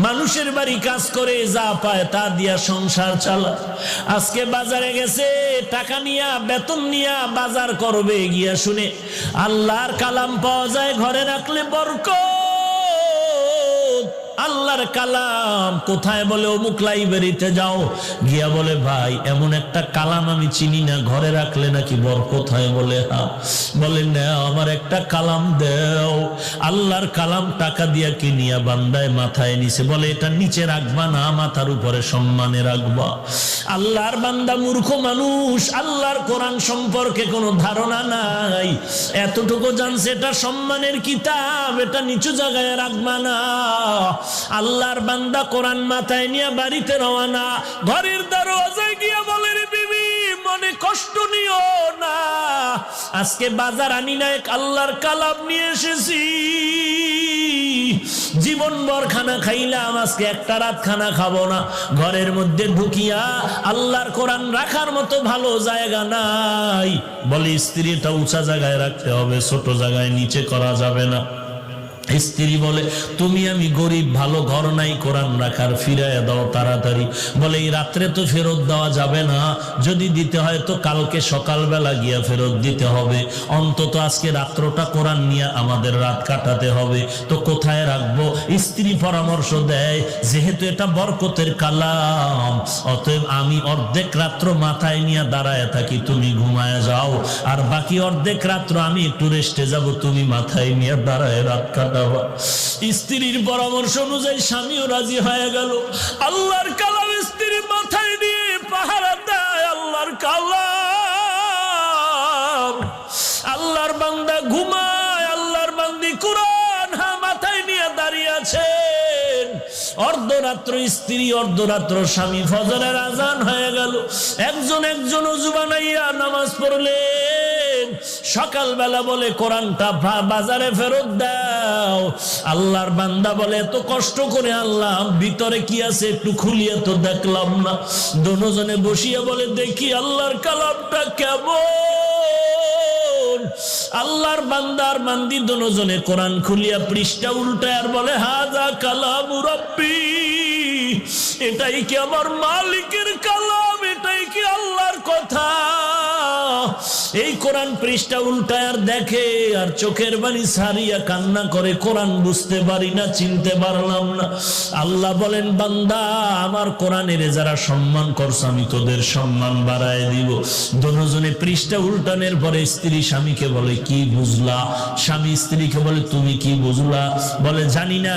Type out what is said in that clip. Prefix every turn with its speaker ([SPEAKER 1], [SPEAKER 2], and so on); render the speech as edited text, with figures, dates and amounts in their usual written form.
[SPEAKER 1] মানুষের বাড়ি কাজ করে যা পায় তা দিয়া সংসার চালা। আজকে বাজারে গেছে, টাকা নিয়া বেতন নিয়া বাজার করবে, গিয়া শুনে আল্লাহর কালাম পাওয়া যায়, ঘরে রাখলে বরকত। আল্লাহর কালাম কোথায় বলে অমুক লাইব্রেরিতে যাও, গিয়া বলে ভাই এমন একটা কালাম আমি চিনি না, ঘরে রাখলে নাকি বরকত হয়। বলে হ্যাঁ। বলে না, আমার একটা কালাম দেও। আল্লাহর কালাম টাকা দিয়া কিনিয়া বান্দায় মাথায় নিছে। বলে এটা নিচে রাখবা না, মাথার উপরে সম্মানে রাখবা। আল্লাহর বান্দা মূর্খ মানুষ, আল্লাহর কোরআন সম্পর্কে কোনো ধারণা নাই। এতটুকু জানছে এটা সম্মানের কিতাব, এটা নিচু জায়গায় রাখবা না। আল্লাহর বান্দা কোরআন মাথায় নিয়ে বাড়িতে রওনা। ঘরের দরজায় গিয়া বলে রে বিবি, মনে কষ্ট নিও না, আজকে বাজার আনি না, এক আল্লাহর কালাম নিয়ে এসেছি। জীবনভর খানা খাইলাম, আজকে একটা রাত খানা খাবো না। ঘরের মধ্যে ঢুকিয়া আল্লাহর কোরআন রাখার মতো ভালো জায়গা নাই। বলে স্ত্রীটা উঁচা জায়গায় রাখতে হবে, ছোট জায়গায় নিচে করা যাবে না। স্ত্রী বলে তুমি আমি গরিব, ভালো ঘর নাই কোরআন রাখার, ফিরাইয়া দাও তাড়াতাড়ি। বলে এই রাত্রে তো ফেরত দেওয়া যাবে না, যদি দিতে হয় তো কালকে সকালবেলা গিয়া ফেরত দিতে হবে। অন্তত আজকে রাত্রটা কোরআন নিয়ে আমাদের রাত কাটাতে হবে, তো কোথায় রাখবো? স্ত্রী পরামর্শ দেয়, যেহেতু এটা বরকতের কালাম, অতএব আমি অর্ধেক রাত্র মাথায় নিয়ে দাঁড়ায় থাকি, তুমি ঘুমায় যাও, আর বাকি অর্ধেক রাত্র আমি একটু রেস্টে যাব, তুমি মাথায় নিয়ে দাঁড়ায় রাত কাটা। স্ত্রীর পরামর্শ অনুযায়ী স্বামীও রাজি হয়ে গেল। আল্লাহর কালাম স্ত্রীর মাথায় নিয়ে পাহারা দেয়। আল্লাহর কালাম, আল্লাহর বান্দা ঘুমায়, আল্লাহর বান্দি কোরআন মাথায় নিয়ে দাঁড়িয়ে আছেন। অর্ধরাত্র স্ত্রী, অর্ধরাত্র স্বামী, ফজরের আজান হয়ে গেল। একজন ওযু বানাইয়া নামাজ পড়লেন। সকালবেলা বলে কোরআনটা বাজারে ফেরত দাও। আল্লাহর বান্দা বলে এত কষ্ট করে আল্লাহ ভিতরে কি আছে একটু খুলিয়ে তো দেখলাম না। দুজনে বসিয়া বলে দেখি আল্লাহর কালামটা কেমন। আল্লাহর বান্দার বান্দি দুজনে কোরআন খুলিয়া পৃষ্ঠা উল্টায় আর বলে হাযা কালামু রাব্বি, এটাই কি আমার মালিকের কালাম, এটাই কি আল্লাহর কথা। এই কোরআন পৃষ্ঠা উল্টায় আর দেখে, আর চোখের বাণী ছাড়িয়া কান্না করে, কোরআন বুঝতে পারি না, চিনতে পারলাম না। আল্লাহ বলেন বান্দা, আমার কোরআনের যারা সম্মান করছে আমি তোদের সম্মান বাড়ায় দিব। দুজনে পৃষ্ঠা উল্টানোর পরে স্ত্রী স্বামীকে বলে কি বুঝলা? স্বামী স্ত্রীকে বলে তুমি কি বুঝলা? বলে জানি না।